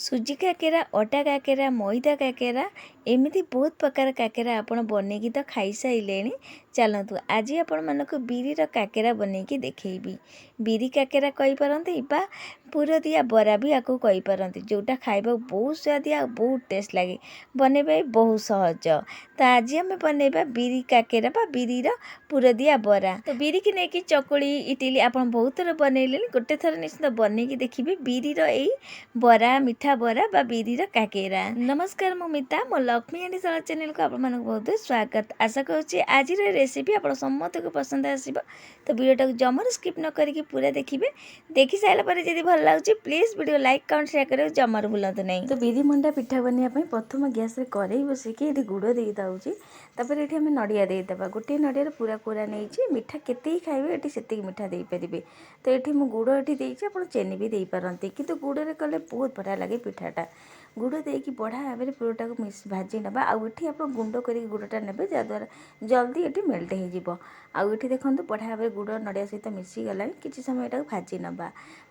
ସୁଜି କାକେରା, ଅଟା କାକେରା, ମଇଦା କାକେରା ଏମିତି ବହୁତ ପ୍ରକାର କାକେରା ଆପଣ ବନେଇକି ତ ଖାଇସାରିଲେଣି। ଚାଲନ୍ତୁ ଆଜି ଆପଣମାନଙ୍କୁ ବିରିର କାକେରା ବନେଇକି ଦେଖେଇବି। ବିରି କାକେରା କହିପାରନ୍ତି ବା ପୁର ଦିଆ ବରା ବି ଆକୁ କହିପାରନ୍ତି, ଯେଉଁଟା ଖାଇବାକୁ ବହୁତ ସ୍ୱାଦିଆ ଆଉ ବହୁତ ଟେଷ୍ଟ ଲାଗେ। ବନେଇବା ବି ବହୁତ ସହଜ। ତ ଆଜି ଆମେ ବନେଇବା ବିରି କାକେରା ବା ବିରିର ପୁର ଦିଆ ବରା। ତ ବିରିକି ନେଇକି ଚକୁଳି, ଇଟିଲି ଆପଣ ବହୁତ ଥର ବନେଇଲେଣି। ଗୋଟେ ଥର ନିଶ୍ଚିତ ବନେଇକି ଦେଖିବେ ବିରିର ଏଇ ବରା, ମିଠା ବରା ବା ବିରିର କାକେରା। ନମସ୍କାର, ମୁଁ ମିତା। ମୋ ଲକ୍ଷ୍ମୀ ଆଣ୍ଡି ଶାଳା ଚ୍ୟାନେଲକୁ ଆପଣମାନଙ୍କୁ ବହୁତ ସ୍ୱାଗତ। ଆଶା କରୁଛି ଆଜିର ରେସିପି ଆପଣ ସମସ୍ତଙ୍କୁ ପସନ୍ଦ ଆସିବ। ତ ଭିଡ଼ିଓଟାକୁ ଜମାରୁ ସ୍କିପ୍ ନ କରିକି ପୁରା ଦେଖିବେ। ଦେଖି ସାରିଲା ପରେ ଯଦି ଭଲ ଲାଗୁଛି please video like, comment, share କରିବାକୁ ଜମାରୁ ଭୁଲନ୍ତୁ ନାହିଁ। ତ ବିରି ମଣ୍ଡା ପିଠା ବନେଇବା ପାଇଁ ପ୍ରଥମ ଗ୍ୟାସରେ କରେଇ ବସିକି ଏଠି ଗୁଡ଼ ଦେଇଦେଉଛି। ତାପରେ ଏଠି ଆମେ ନଡ଼ିଆ ଦେଇଦେବା। ଗୋଟିଏ ନଡ଼ିଆରେ ପୁରା କୋରା ନେଇଛି। ମିଠା କେତିକି ଖାଇବେ ଏଠି ସେତିକି ମିଠା ଦେଇପାରିବେ। ତ ଏଠି ମୁଁ ଗୁଡ଼ ଏଠି ଦେଇଛି, ଆପଣ ଚିନି ବି ଦେଇପାରନ୍ତି, କିନ୍ତୁ ଗୁଡ଼ରେ କଲେ ବହୁତ ବଢ଼ିଆ ଲାଗେ ପିଠାଟା। ଗୁଡ଼ ଦେଇକି ବଢ଼ିଆ ଭାବରେ ପୁରଟାକୁ ଭାଜି ନେବା। ଆଉ ଏଠି ଆପଣ ଗୁଣ୍ଡ କରିକି ଗୁଡ଼ଟା ନେବେ, ଯାହାଦ୍ୱାରା ଜଲ୍ଦି ଏଠି ମେଲ୍ଟ ହେଇଯିବ। ଆଉ ଏଠି ଦେଖନ୍ତୁ ବଢ଼ିଆ ଭାବରେ ଗୁଡ଼ ନଡ଼ିଆ ସହିତ ମିଶିଗଲାଣି। କିଛି ସମୟ ଏଟାକୁ ଭାଜି ନେବା।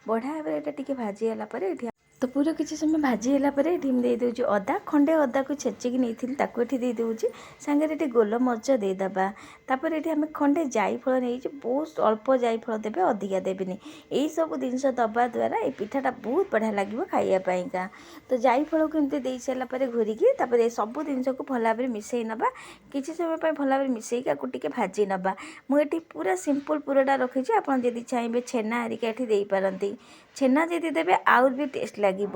ବଢ଼ିଆ ଭାବରେ ଏଟା ଟିକେ ଭାଜି ହେଲା ପରେ ଏଠି ତ ପୁରା କିଛି ସମୟ ଭାଜି ହେଲା ପରେ ଏଠି ମୁଁ ଦେଇଦେଉଛି ଅଦା। ଖଣ୍ଡେ ଅଦାକୁ ଛେଚିକି ନେଇଥିଲି, ତାକୁ ଏଠି ଦେଇଦେଉଛି। ସାଙ୍ଗରେ ଏଠି ଗୋଲମରିଚ ଦେଇଦେବା। ତାପରେ ଏଠି ଆମେ ଖଣ୍ଡେ ଜାଇଫଳ ନେଇଛୁ। ବହୁତ ଅଳ୍ପ ଜାଇଫଳ ଦେବେ, ଅଧିକା ଦେବେନି। ଏଇସବୁ ଜିନିଷ ଦେବା ଦ୍ୱାରା এই ପିଠାଟା ବହୁତ ବଢ଼ିଆ ଲାଗିବ ଖାଇବା ପାଇଁକା। ତ ଜାଇଫଳକୁ ଏମିତି ଦେଇ ସାରିଲା ପରେ ଘୋରିକି ତାପରେ ସବୁ ଜିନିଷକୁ ଭଲ ଭାବରେ ମିଶାଇ ନେବା। କିଛି ସମୟ ପାଇଁ ଭଲ ଭାବରେ ମିଶାଇକି ଆକୁ ଟିକେ ଭାଜି ନେବା। ମୁଁ ଏଠି ପୁରା ସିମ୍ପଲ୍ ପୁରଟା ରଖିଛି। ଆପଣ ଯଦି ଚାହିଁବେ ଛେନା ହେରିକା ଏଠି ଦେଇପାରନ୍ତି। ଛେନା ଯଦି ଦେବେ ଆହୁରି ବି ଟେଷ୍ଟ ଲାଗିବ।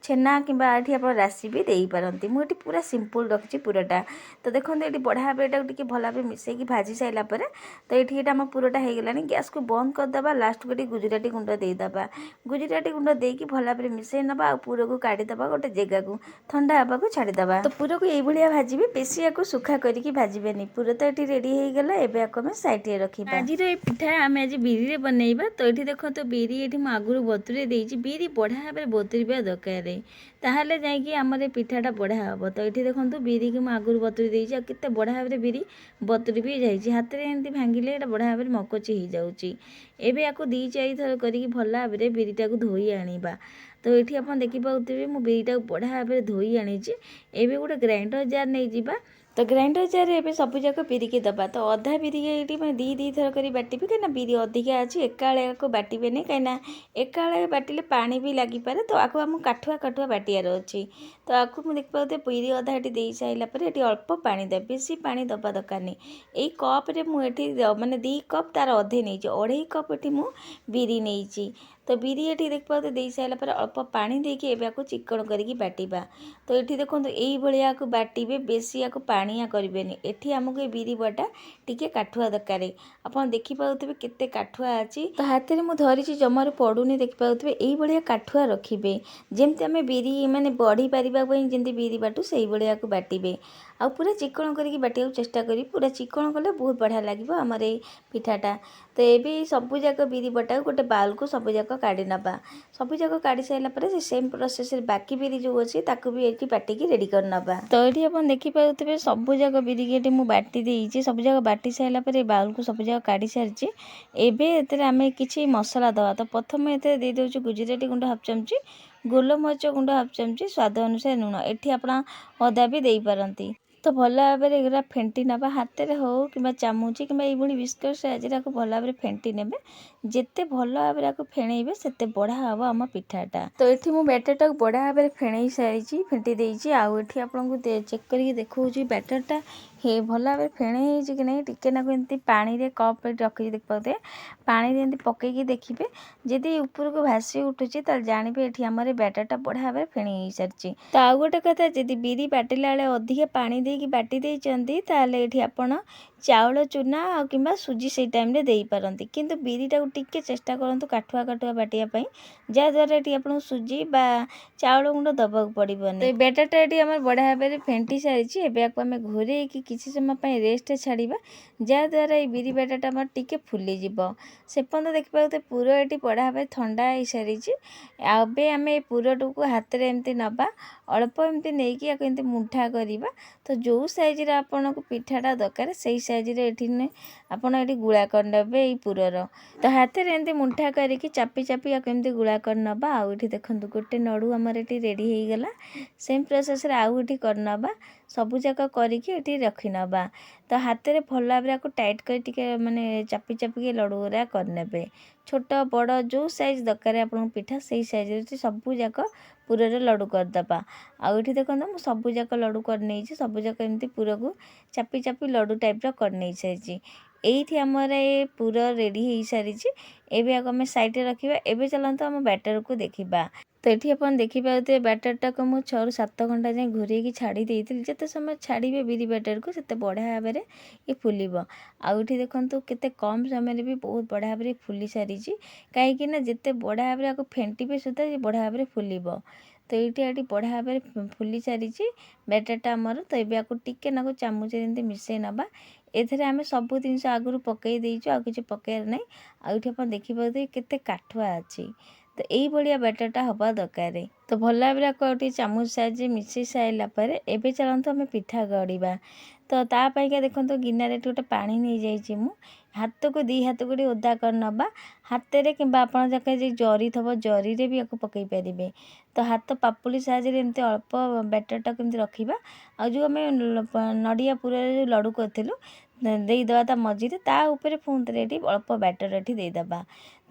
ଛେନା କିମ୍ବା ଏଠି ଆପଣ ରାଶି ବି ଦେଇପାରନ୍ତି। ମୁଁ ଏଠି ପୁରା ସିମ୍ପଲ୍ ରଖିଛି ପୁରଟା। ତ ଦେଖନ୍ତୁ ଏଠି ବଢ଼ିଆ ଭାବରେ ଏଟାକୁ ଟିକେ ଭଲ ଭାବରେ ମିଶାଇକି ଭାଜି ସାରିଲା ପରେ ତ ଏଠି ଏଇଟା ଆମ ପୁରଟା ହେଇଗଲାଣି। ଗ୍ୟାସ୍କୁ ବନ୍ଦ କରିଦେବା। ଲାଷ୍ଟକୁ ଏଠି ଗୁଜୁରାତି ଗୁଣ୍ଡ ଦେଇଦେବା। ଗୁଜୁରାତି ଗୁଣ୍ଡ ଦେଇକି ଭଲ ଭାବରେ ମିଶାଇ ନେବା। ଆଉ ପୁରକୁ କାଢ଼ିଦେବା ଗୋଟେ ଜାଗାକୁ, ଥଣ୍ଡା ହେବାକୁ ଛାଡ଼ିଦେବା। ତ ପୁରକୁ ଏଇଭଳିଆ ଭାଜିବେ, ବେଶୀ ଆକୁ ଶୁଖା କରିକି ଭାଜିବେନି। ପୁର ତ ଏଠି ରେଡ଼ି ହେଇଗଲା। ଏବେ ଆକୁ ଆମେ ସାଇଡ଼୍ରେ ରଖିବା। ଆଜିର এই ପିଠା ଆମେ ଆଜି ବିରିରେ ବନେଇବା। ତ ଏଠି ଦେଖନ୍ତୁ ବିରି ଏଠି ମୁଁ ଆଗରୁ ବତୁରେଇ ଦେଇଛି। ବିରି ବଢ଼ିଆ ଭାବରେ ବତୁରିବା ଦରକାର, ତାହେଲେ ଯାଇକି ଆମର ଏ ପିଠାଟା ବଢ଼ିଆ ହେବ। ତ ଏଠି ଦେଖନ୍ତୁ ବିରିକି ମୁଁ ଆଗରୁ ବତୁରେଇ ଦେଇଛି। ଆଉ କେତେ ବଢ଼ିଆ ଭାବରେ ବିରି ବତୁରି ବି ଯାଇଛି। ହାତରେ ଏମିତି ଭାଙ୍ଗିଲେ ଏଇଟା ବଢ଼ିଆ ଭାବରେ ମକଚି ହେଇଯାଉଛି। ଏବେ ଆକୁ 2-4 ଥର କରିକି ଭଲ ଭାବରେ ବିରିଟାକୁ ଧୋଇ ଆଣିବା। ତ ଏଠି ଆପଣ ଦେଖିପାରୁଥିବେ ମୁଁ ବିରିଟାକୁ ବଢ଼ିଆ ଭାବରେ ଧୋଇ ଆଣିଛି। ଏବେ ଗୋଟେ ଗ୍ରାଇଣ୍ଡର ଜାର୍ ନେଇଯିବା। ତ ଗ୍ରାଇଣ୍ଡର ଜାର୍ରେ ଏବେ ସବୁଯାକ ବିରିକି ଦେବା। ତ ଅଧା ବିରିକି ଏଇଠି ମାନେ 2 ଥର କରି ବାଟିବି, କାହିଁକିନା ବିରି ଅଧିକା ଅଛି। ଏକାବେଳେ ଆକୁ ବାଟିବେନି, କାହିଁକିନା ଏକାବେଳେ ବାଟିଲେ ପାଣି ବି ଲାଗିପାରେ। ତ ଆକୁ ଆମକୁ କାଠୁଆ କାଠୁଆ ବାଟିବାର ଅଛି। ତ ଆକୁ ମୁଁ ଦେଖିପାରୁଥିବେ ବିରି ଅଧା ଏଠି ଦେଇ ସାରିଲା ପରେ ଏଠି ଅଳ୍ପ ପାଣି ଦେବେ, ବେଶୀ ପାଣି ଦେବା ଦରକାର ନାହିଁ। ଏଇ କପ୍ରେ ମୁଁ ଏଠି ମାନେ 2 କପ୍ ତାର ଅଧେ ନେଇଛି, 2.5 କପ୍ ଏଠି ମୁଁ ବିରି ନେଇଛି। ତ ବିରି ଏଠି ଦେଖିପାରୁଥିବେ ଦେଇ ସାରିଲା ପରେ ଅଳ୍ପ ପାଣି ଦେଇକି ଏବେ ଆକୁ ଚିକଣ କରିକି ବାଟିବା। ତ ଏଠି ଦେଖନ୍ତୁ ଏଇଭଳିଆ ଆକୁ ବାଟିବେ, ବେଶୀ ଆକୁ ପାଣିଆ କରିବେନି। ଏଠି ଆମକୁ ଏ ବିରି ବଟା ଟିକେ କାଠୁଆ ଦରକାର। ଆପଣ ଦେଖିପାରୁଥିବେ କେତେ କାଠୁଆ ଅଛି। ତ ହାତରେ ମୁଁ ଧରିଛି, ଜମାରୁ ପଡ଼ୁନି। ଦେଖିପାରୁଥିବେ ଏଇଭଳିଆ କାଠୁଆ ରଖିବେ, ଯେମିତି ଆମେ ବିରି ମାନେ ବଢ଼ି ପାରିବା ପାଇଁ ଯେମିତି ବିରି ବାଟୁ ସେଇଭଳିଆ ଆକୁ ବାଟିବେ। ଆଉ ପୁରା ଚିକଣ କରିକି ବାଟିବାକୁ ଚେଷ୍ଟା କରିବି। ପୁରା ଚିକଣ କଲେ ବହୁତ ବଢ଼ିଆ ଲାଗିବ ଆମର ଏଇ ପିଠାଟା। ତ ଏବେ ସବୁଯାକ ବିରି ବଟାକୁ ଗୋଟେ ବାଉଲକୁ ସବୁଯାକ କାଢ଼ି ନେବା। ସବୁଯାକ କାଢ଼ି ସାରିଲା ପରେ ସେ ସେମ୍ ପ୍ରୋସେସ୍ରେ ବାକି ବିରି ଯେଉଁ ଅଛି ତାକୁ ବି ଏଠି ବାଟିକି ରେଡ଼ି କରିନେବା। ତ ଏଠି ଆପଣ ଦେଖିପାରୁଥିବେ ସବୁଯାକ ବିରିକି ଏଠି ମୁଁ ବାଟି ଦେଇଛି। ସବୁଯାକ ବାଟି ସାରିଲା ପରେ ବାଉଲକୁ ସବୁଯାକ କାଢ଼ି ସାରିଛି। ଏବେ ଏଥିରେ ଆମେ କିଛି ମସଲା ଦେବା। ତ ପ୍ରଥମେ ଏଥିରେ ଦେଇଦେଉଛି ଗୁଜୁରାତି ଗୁଣ୍ଡ ହାଫ୍ ଚାମଚ, ଗୋଲମରିଚ ଗୁଣ୍ଡ ହାଫ୍ ଚାମଚ, ସ୍ୱାଦ ଅନୁସାରେ ଲୁଣ। ଏଠି ଆପଣ ଅଦା ବି ଦେଇପାରନ୍ତି। ତ ଭଲ ଭାବରେ ଏଗୁଡ଼ା ଫେଣ୍ଟି ନେବା। ହାତରେ ହେଉ କିମ୍ବା ଚାମଚ କିମ୍ବା ଏଇଭଳି ବିସ୍କୁଟ୍ ସାହାଯ୍ୟରେ ଆକୁ ଭଲ ଭାବରେ ଫେଣ୍ଟି ନେବେ। ଯେତେ ଭଲ ଭାବରେ ଆକୁ ଫେଣେଇବେ ସେତେ ବଢ଼ିଆ ହେବ ଆମ ପିଠାଟା। ତ ଏଠି ମୁଁ ବ୍ୟାଟରଟାକୁ ବଢ଼ିଆ ଭାବରେ ଫେଣେଇ ସାରିଛି, ଫେଣ୍ଟି ଦେଇଛି। ଆଉ ଏଠି ଆପଣଙ୍କୁ ଚେକ୍ କରିକି ଦେଖାଉଛି ବ୍ୟାଟରଟା ଭଲ ଭାବରେ ଫେଣେଇ ହେଇଛି କି ନାହିଁ। ଟିକେ ନାକୁ ଏମିତି ପାଣିରେ କପ୍ ରଖିକି ଦେଖିପାରୁଥିବେ, ପାଣିରେ ଏମିତି ପକେଇକି ଦେଖିବେ। ଯଦି ଉପରକୁ ଭାସି ଉଠୁଛି ତାହେଲେ ଜାଣିବେ ଏଠି ଆମର ବ୍ୟାଟରଟା ବଢ଼ିଆ ଭାବରେ ଫେଣେଇ ହେଇସାରିଛି। ତ ଆଉ ଗୋଟେ କଥା, ଯଦି ବିରି ବାଟିଲା ବେଳେ ଅଧିକା ପାଣି ଦେଇକି ବାଟି ଦେଇଛନ୍ତି ତାହେଲେ ଏଠି ଆପଣ ଚାଉଳ ଚୁନା ଆଉ କିମ୍ବା ସୁଜି ସେଇ ଟାଇମ୍ରେ ଦେଇପାରନ୍ତି। କିନ୍ତୁ ବିରିଟାକୁ ଟିକେ ଚେଷ୍ଟା କରନ୍ତୁ କାଠୁଆ କାଠୁଆ ବାଟିବା ପାଇଁ, ଯାହାଦ୍ୱାରା ଏଠି ଆପଣଙ୍କୁ ସୁଜି ବା ଚାଉଳ ଗୁଣ୍ଡ ଦେବାକୁ ପଡ଼ିବନି। ତ ଏଇ ବ୍ୟାଟରଟା ଏଠି ଆମର ବଢ଼ିଆ ଭାବରେ ଫେଣ୍ଟି ସାରିଛି। ଏବେ ଆକୁ ଆମେ ଘୋରେଇକି କିଛି ସମୟ ପାଇଁ ରେଷ୍ଟରେ ଛାଡ଼ିବା, ଯାହାଦ୍ୱାରା ଏଇ ବିରି ବ୍ୟାଟରଟା ଆମର ଟିକେ ଫୁଲିଯିବ। ସେପର୍ଯ୍ୟନ୍ତ ଦେଖିପାରୁଥିବେ ପୁର ଏଠି ବଢ଼ିଆ ଭାବରେ ଥଣ୍ଡା ହେଇସାରିଛି। ଆଉ ଏବେ ଆମେ ଏ ପୁରଟାକୁ ହାତରେ ଏମିତି ନେବା, ଅଳ୍ପ ଏମିତି ନେଇକି ଆକୁ ଏମିତି ମୁଠା କରିବା। ତ ଯେଉଁ ସାଇଜ୍ର ଆପଣଙ୍କୁ ପିଠାଟା ଦରକାର ସେଇ ସାଇଜ୍ରେ ଏଠି ଆପଣ ଏଠି ଗୁଳା କରିନେବେ ଏଇ ପୁରର। ତ ହାତରେ ଏମିତି ମୁଠା କରିକି ଚାପି ଚାପି ଆକୁ ଏମିତି ଗୁଳା କରିନେବା। ଆଉ ଏଠି ଦେଖନ୍ତୁ ଗୋଟେ ନଡ଼ୁ ଆମର ଏଠି ରେଡ଼ି ହେଇଗଲା। ସେମ୍ ପ୍ରୋସେସ୍ରେ ଆଉ ଏଠି କରିନେବା। ସବୁଯାକ କରିକି ଏଠି ରଖିନେବା। ତ ହାତରେ ଭଲ ଭାବରେ ଆକୁ ଟାଇଟ୍ କରି ଟିକେ ମାନେ ଚାପି ଚାପିକି ଲଡ଼ୁ ଗୁରା କରିନେବେ। ଛୋଟ ବଡ଼ ଯେଉଁ ସାଇଜ୍ ଦରକାର ଆପଣଙ୍କ ପିଠା ସେଇ ସାଇଜ୍ରେ ସବୁଯାକ ପୁରରେ ଲଡ଼ୁ କରିଦେବା। ଆଉ ଏଠି ଦେଖନ୍ତୁ ମୁଁ ସବୁଯାକ ଲଡ଼ୁ କରିନେଇଛି। ସବୁଯାକ ଏମିତି ପୁରକୁ ଚାପି ଚାପି ଲଡ଼ୁ ଟାଇପ୍ର କରିନେଇ ସାରିଛି। ଏଇଠି ଆମର ଏ ପୁର ରେଡ଼ି ହେଇସାରିଛି। ଏବେ ଆକୁ ଆମେ ସାଇଡ଼୍ରେ ରଖିବା। ଏବେ ଚାଲନ୍ତୁ ଆମ ବ୍ୟାଟରକୁ ଦେଖିବା। ତ ଏଠି ଆପଣ ଦେଖିପାରୁଥିବେ ବ୍ୟାଟରଟାକୁ ମୁଁ 6ରୁ 7 ଘଣ୍ଟା ଯାଏଁ ଘୋରେଇକି ଛାଡ଼ି ଦେଇଥିଲି। ଯେତେ ସମୟ ଛାଡ଼ିବେ ବିରି ବ୍ୟାଟରକୁ ସେତେ ବଢ଼ିଆ ଭାବରେ ଏ ଫୁଲିବ। ଆଉ ଏଠି ଦେଖନ୍ତୁ କେତେ କମ୍ ସମୟରେ ବି ବହୁତ ବଢ଼ିଆ ଭାବରେ ଫୁଲି ସାରିଛି। କାହିଁକିନା ଯେତେ ବଢ଼ିଆ ଭାବରେ ଆକୁ ଫେଣ୍ଟିବେ ସୁଦ୍ଧା ଏ ବଢ଼ିଆ ଭାବରେ ଫୁଲିବ। ତ ଏଠି ବଢ଼ିଆ ଭାବରେ ଫୁଲି ସାରିଛି ବ୍ୟାଟରଟା ଆମର। ତ ଏବେ ଆକୁ ଟିକେ ନାକୁ ଚାମଚରେ ଏମିତି ମିଶାଇ ନେବା। ଏଥିରେ ଆମେ ସବୁ ଜିନିଷ ଆଗରୁ ପକାଇ ଦେଇଛୁ, ଆଉ କିଛି ପକାଇବାର ନାହିଁ। ଆଉ ଏଠି ଆପଣ ଦେଖିପାରୁଥିବେ କେତେ କାଠୁଆ ଅଛି। ତ ଏଇଭଳିଆ ବ୍ୟାଟରଟା ହେବା ଦରକାର। ତ ଭଲ ଭାବରେ ଆକୁ ଆଉ ଟିକେ ଚାମଚ ସାହାଯ୍ୟରେ ମିଶାଇ ସାରିଲା ପରେ ଏବେ ଚାଲନ୍ତୁ ଆମେ ପିଠା ଗଢ଼ିବା। ତ ତା ପାଇଁକା ଦେଖନ୍ତୁ ଗିନାରେ ଏଠି ଗୋଟେ ପାଣି ନେଇଯାଇଛି ମୁଁ। ହାତକୁ 2 ହାତକୁ ଟିକେ ଓଦା କରିନେବା। ହାତରେ କିମ୍ବା ଆପଣ ଯାକେ ଯେ ଜରି ଥିବ ଜରିରେ ବି ଆକୁ ପକାଇ ପାରିବେ। ତ ହାତ ପାପୁଲି ସାହାଯ୍ୟରେ ଏମିତି ଅଳ୍ପ ବ୍ୟାଟରଟାକୁ ଏମିତି ରଖିବା। ଆଉ ଯେଉଁ ଆମେ ନଡ଼ିଆ ପୁରରେ ଯେଉଁ ଲଡ଼ୁ କରିଥିଲୁ ଦେଇଦେବା ତା ମଝିରେ, ତା ଉପରେ ପୁଣି ଥରେ ଏଠି ଅଳ୍ପ ବ୍ୟାଟର ଏଠି ଦେଇଦେବା।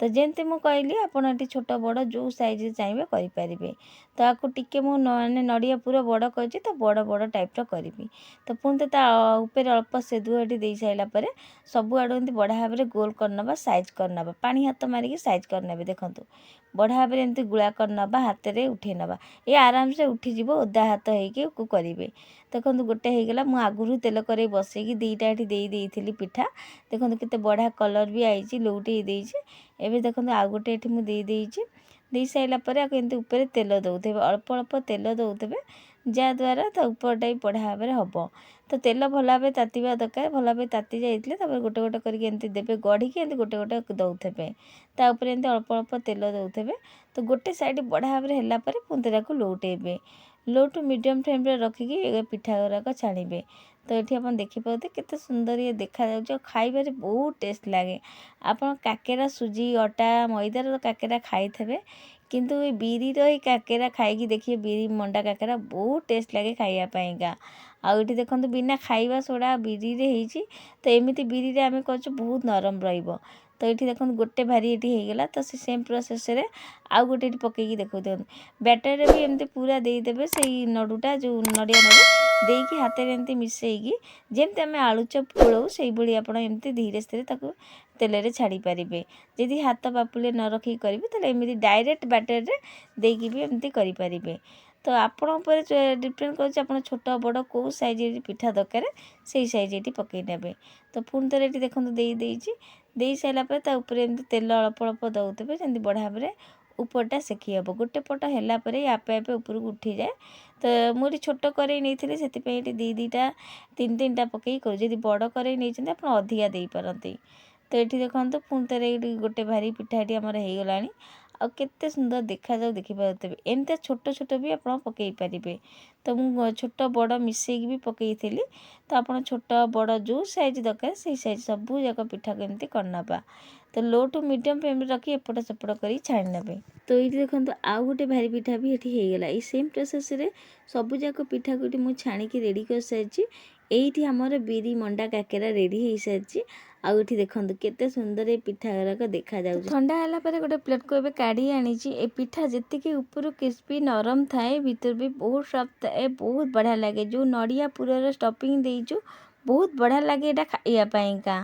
ତ ଯେମିତି ମୁଁ କହିଲି ଆପଣ ଏଠି ଛୋଟ ବଡ଼ ଯେଉଁ ସାଇଜ୍ରେ ଚାହିଁବେ କରିପାରିବେ। ତ ଆକୁ ଟିକେ ମୁଁ ମାନେ ନଡ଼ିଆ ପୁର ବଡ଼ କରିଛି ତ ବଡ଼ ବଡ଼ ଟାଇପ୍ର କରିବି। ତ ପୁଣି ତ ତା ଉପରେ ଅଳ୍ପ ସେଦୁଅ ଏଠି ଦେଇ ସାରିଲା ପରେ ସବୁଆଡ଼ୁ ଏମିତି ବଢ଼ିଆ ଭାବରେ ଗୋଲ କରିନେବା, ସାଇଜ୍ କରିନେବା। ପାଣି ହାତ ମାରିକି ସାଇଜ୍ କରିନେବେ। ଦେଖନ୍ତୁ ବଢ଼ିଆ ଭାବରେ ଏମିତି ଗୁଳା କରିନେବା, ହାତରେ ଉଠାଇ ନେବା। ଏ ଆରାମସେ ଉଠିଯିବ ଓଦା ହାତ ହେଇକି କରିବେ। ଦେଖନ୍ତୁ ଗୋଟେ ହେଇଗଲା। ମୁଁ ଆଗରୁ ତେଲ କରେଇ ବସେଇକି 2ଟା ଏଠି ଦେଇଥିଲି ପିଠା। ଦେଖନ୍ତୁ କେତେ ବଢ଼ିଆ କଲର୍ ବି ଆଇଛି, ଲଉଟେଇ ଦେଇଛି। ଏବେ ଦେଖନ୍ତୁ ଆଉ ଗୋଟେ ଏଠି ମୁଁ ଦେଇଛି। ଦେଇ ସାରିଲା ପରେ ଆକୁ ଏମିତି ଉପରେ ତେଲ ଦେଉଥିବେ, ଅଳ୍ପ ଅଳ୍ପ ତେଲ ଦେଉଥିବେ, ଯାହାଦ୍ୱାରା ତା ଉପରଟା ବି ବଢ଼ିଆ ଭାବରେ ହେବ। ତ ତେଲ ଭଲ ଭାବରେ ତାତିବା ଦରକାର। ଭଲ ଭାବରେ ତାତି ଯାଇଥିଲେ ତାପରେ ଗୋଟେ ଗୋଟେ କରିକି ଏମିତି ଦେବେ, ଗଢ଼ିକି ଏମିତି ଗୋଟେ ଗୋଟେ ଦେଉଥିବେ। ତା ଉପରେ ଏମିତି ଅଳ୍ପ ଅଳ୍ପ ତେଲ ଦେଉଥିବେ। ତ ଗୋଟେ ସାଇଡ଼୍ ବଢ଼ିଆ ଭାବରେ ହେଲା ପରେ ପୁଣି ତାକୁ ଲଉଟେଇବେ। ଲୋ ଟୁ ମିଡ଼ିୟମ୍ ଫ୍ଲେମ୍ରେ ରଖିକି ପିଠା ଗୁଡ଼ାକ ଛାଣିବେ। ତ ଏଠି ଆପଣ ଦେଖିପାରୁଥିବେ କେତେ ସୁନ୍ଦର ଇଏ ଦେଖାଯାଉଛି। ଆଉ ଖାଇବାରେ ବହୁତ ଟେଷ୍ଟ ଲାଗେ। ଆପଣ କାକେରା ସୁଜି ଅଟା ମଇଦାର କାକେରା ଖାଇଥିବେ, କିନ୍ତୁ ଏ ବିରିର ଏଇ କାକେରା ଖାଇକି ଦେଖିବେ, ବିରି ମଣ୍ଡା କାକେରା ବହୁତ ଟେଷ୍ଟ ଲାଗେ ଖାଇବା ପାଇଁକା। ଆଉ ଏଠି ଦେଖନ୍ତୁ ବିନା ଖାଇବା ସୋଡ଼ା ବିରିରେ ହେଇଛି। ତ ଏମିତି ବିରିରେ ଆମେ କରୁଛୁ ବହୁତ ନରମ ରହିବ। ତ ଏଠି ଦେଖନ୍ତୁ ଗୋଟେ ଭାରି ଏଠି ହେଇଗଲା। ତ ସେ ସେମ୍ ପ୍ରୋସେସ୍ରେ ଆଉ ଗୋଟେ ଏଠି ପକାଇକି ଦେଖାଉଛନ୍ତି। ବ୍ୟାଟରରେ ବି ଏମିତି ପୁରା ଦେଇଦେବେ ସେଇ ନଡ଼ୁଟା, ଯେଉଁ ନଡ଼ିଆ ନଡ଼ୁ ଦେଇକି ହାତରେ ଏମିତି ମିଶାଇକି ଯେମିତି ଆମେ ଆଳୁଚପ ଗୋଳଉ ସେଇଭଳି ଆପଣ ଏମିତି ଧୀରେ ଧୀରେ ତାକୁ ତେଲରେ ଛାଡ଼ି ପାରିବେ। ଯଦି ହାତ ପାପୁଲି ନ ରଖିକି କରିବେ ତାହେଲେ ଏମିତି ଡାଇରେକ୍ଟ ବ୍ୟାଟରରେ ଦେଇକି ବି ଏମିତି କରିପାରିବେ। ତ ଆପଣଙ୍କ ଉପରେ ଡିପେଣ୍ଡ କରୁଛି ଆପଣ ଛୋଟ ବଡ଼ କେଉଁ ସାଇଜ୍ରେ ପିଠା ଦରକାର ସେଇ ସାଇଜ୍ ଏଠି ପକାଇ ନେବେ। ତ ପୁଣି ଥରେ ଏଠି ଦେଖନ୍ତୁ ଦେଇଛି। ଦେଇ ସାରିଲା ପରେ ତା ଉପରେ ଏମିତି ତେଲ ଅଳ୍ପ ଅଳ୍ପ ଦେଉଥିବେ, ଯେମିତି ବଢ଼ିଆ ଭାବରେ ଉପରଟା ସେକି ହେବ। ଗୋଟେ ପଟ ହେଲା ପରେ ଆପେ ଆପେ ଉପରକୁ ଉଠିଯାଏ। ତ ମୁଁ ଏଠି ଛୋଟ କରେଇ ନେଇଥିଲି, ସେଥିପାଇଁ ଏଠି 2ଟା 3ଟା ପକାଇକି କରୁଛି। ଯଦି ବଡ଼ କରେଇ ନେଇଛନ୍ତି ଆପଣ ଅଧିକା ଦେଇପାରନ୍ତି। ତ ଏଠି ଦେଖନ୍ତୁ ପୁଣି ଥରେ ଏଇଠି ଗୋଟେ ଭାରି ପିଠା ଏଠି ଆମର ହେଇଗଲାଣି। ଆଉ କେତେ ସୁନ୍ଦର ଦେଖାଯାଉ ଦେଖିପାରୁଥିବେ। ଏମିତିଆ ଛୋଟ ଛୋଟ ବି ଆପଣ ପକାଇ ପାରିବେ। ତ ମୁଁ ଛୋଟ ବଡ଼ ମିଶାଇକି ବି ପକାଇଥିଲି। ତ ଆପଣ ଛୋଟ ବଡ଼ ଯେଉଁ ସାଇଜ୍ ଦରକାର ସେଇ ସାଇଜ୍ ସବୁଯାକ ପିଠାକୁ ଏମିତି କରିନେବା। ତ ଲୋ ଟୁ ମିଡ଼ିୟମ୍ ଫ୍ଲେମ୍ରେ ରଖି ଏପଟ ସେପଟ କରି ଛାଣି ନେବେ। ତ ଏଇଠି ଦେଖନ୍ତୁ ଆଉ ଗୋଟେ ଭାରି ପିଠା ବି ଏଠି ହେଇଗଲା। ଏଇ ସେମ୍ ପ୍ରୋସେସ୍ରେ ସବୁଯାକ ପିଠାକୁ ଏଠି ମୁଁ ଛାଣିକି ରେଡ଼ି କରିସାରିଛି। ଏଇଠି ଆମର ବିରି ମଣ୍ଡା କାକେରା ରେଡ଼ି ହେଇସାରିଛି। ଆଉ ଏଠି ଦେଖନ୍ତୁ କେତେ ସୁନ୍ଦର ଏ ପିଠା ଗୁଡ଼ାକ ଦେଖାଯାଉଛି। ଥଣ୍ଡା ହେଲା ପରେ ଗୋଟେ ପ୍ଲେଟ୍କୁ ଏବେ କାଢ଼ି ଆଣିଛି। ଏ ପିଠା ଯେତିକି ଉପରୁ କ୍ରିସ୍ପି ନରମ ଥାଏ, ଭିତରୁ ବି ବହୁତ ସଫ୍ଟ ଥାଏ, ବହୁତ ବଢ଼ିଆ ଲାଗେ। ଯେଉଁ ନଡ଼ିଆ ପୁରର ଷ୍ଟଫିଂ ଦେଇଛୁ ବହୁତ ବଢ଼ିଆ ଲାଗେ ଏଇଟା ଖାଇବା ପାଇଁକା।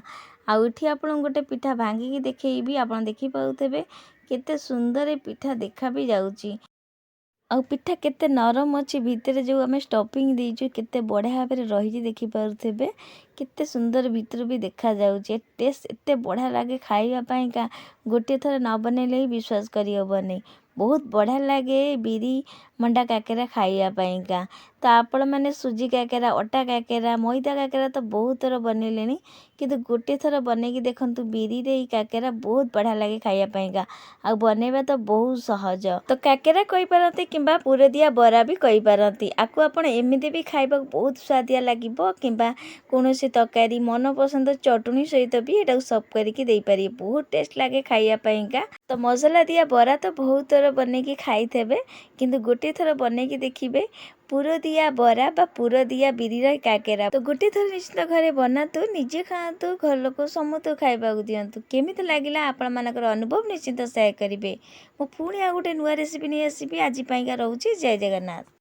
ଆଉ ଏଠି ଆପଣଙ୍କୁ ଗୋଟେ ପିଠା ଭାଙ୍ଗିକି ଦେଖେଇବି। ଆପଣ ଦେଖିପାରୁଥିବେ କେତେ ସୁନ୍ଦର ଏ ପିଠା ଦେଖା ବି ଯାଉଛି। ଆଉ ପିଠା କେତେ ନରମ ଅଛି, ଭିତରେ ଯେଉଁ ଆମେ ଷ୍ଟଫିଂ ଦେଇଛୁ କେତେ ବଢ଼ିଆ ଭାବରେ ରହିଛି ଦେଖିପାରୁଥିବେ। କେତେ ସୁନ୍ଦର ଭିତରୁ ବି ଦେଖାଯାଉଛି। ଟେଷ୍ଟ ଏତେ ବଢ଼ିଆ ଲାଗେ ଖାଇବା ପାଇଁକା, ଗୋଟିଏ ଥର ନ ବନେଇଲେ ହିଁ ବିଶ୍ୱାସ କରିହେବନି। ବହୁତ ବଢ଼ିଆ ଲାଗେ ବିରି ମଣ୍ଡା କାକେରା ଖାଇବା ପାଇଁକା। ତ ଆପଣମାନେ ସୁଜି କାକେରା, ଅଟା କାକେରା, ମଇଦା କାକେରା ତ ବହୁତ ଥର ବନେଇଲେଣି, କିନ୍ତୁ ଗୋଟେ ଥର ବନେଇକି ଦେଖନ୍ତୁ ବିରିରେ ଏଇ କାକେରା ବହୁତ ବଢ଼ିଆ ଲାଗେ ଖାଇବା ପାଇଁକା। ଆଉ ବନେଇବା ତ ବହୁତ ସହଜ। ତ କାକେରା କହିପାରନ୍ତି କିମ୍ବା ପୁରଦିଆ ବରା ବି କହିପାରନ୍ତି। ଆକୁ ଆପଣ ଏମିତି ବି ଖାଇବାକୁ ବହୁତ ସୁଆଦିଆ ଲାଗିବ, କିମ୍ବା କୌଣସି ତରକାରୀ ମନପସନ୍ଦ ଚଟୁଣି ସହିତ ବି ଏଟାକୁ ସର୍ଭ କରିକି ଦେଇପାରିବେ। ବହୁତ ଟେଷ୍ଟ ଲାଗେ ଖାଇବା ପାଇଁକା। ତ ମସଲା ଦିଆ ବରା ତ ବହୁତ ଥର ବନେଇକି ଖାଇଥିବେ, କିନ୍ତୁ ଗୋଟେ ଥର ବନେଇକି ଦେଖିବେ ପୁରଦିଆ ବରା ବା ପୁରଦିଆ ବିରିର କାକେରା। ତ ଗୋଟେ ଥର ନିଶ୍ଚିତ ଘରେ ବନାନ୍ତୁ, ନିଜେ ଖାଆନ୍ତୁ, ଘର ଲୋକ ସମସ୍ତଙ୍କୁ ଖାଇବାକୁ ଦିଅନ୍ତୁ। କେମିତି ଲାଗିଲା ଆପଣମାନଙ୍କର ଅନୁଭବ ନିଶ୍ଚିନ୍ତ ସେୟାର କରିବେ। ମୁଁ ପୁଣି ଆଉ ଗୋଟେ ନୂଆ ରେସିପି ନେଇ ଆସିବି। ଆଜି ପାଇଁକା ରହୁଛି। ଜୟ ଜଗନ୍ନାଥ।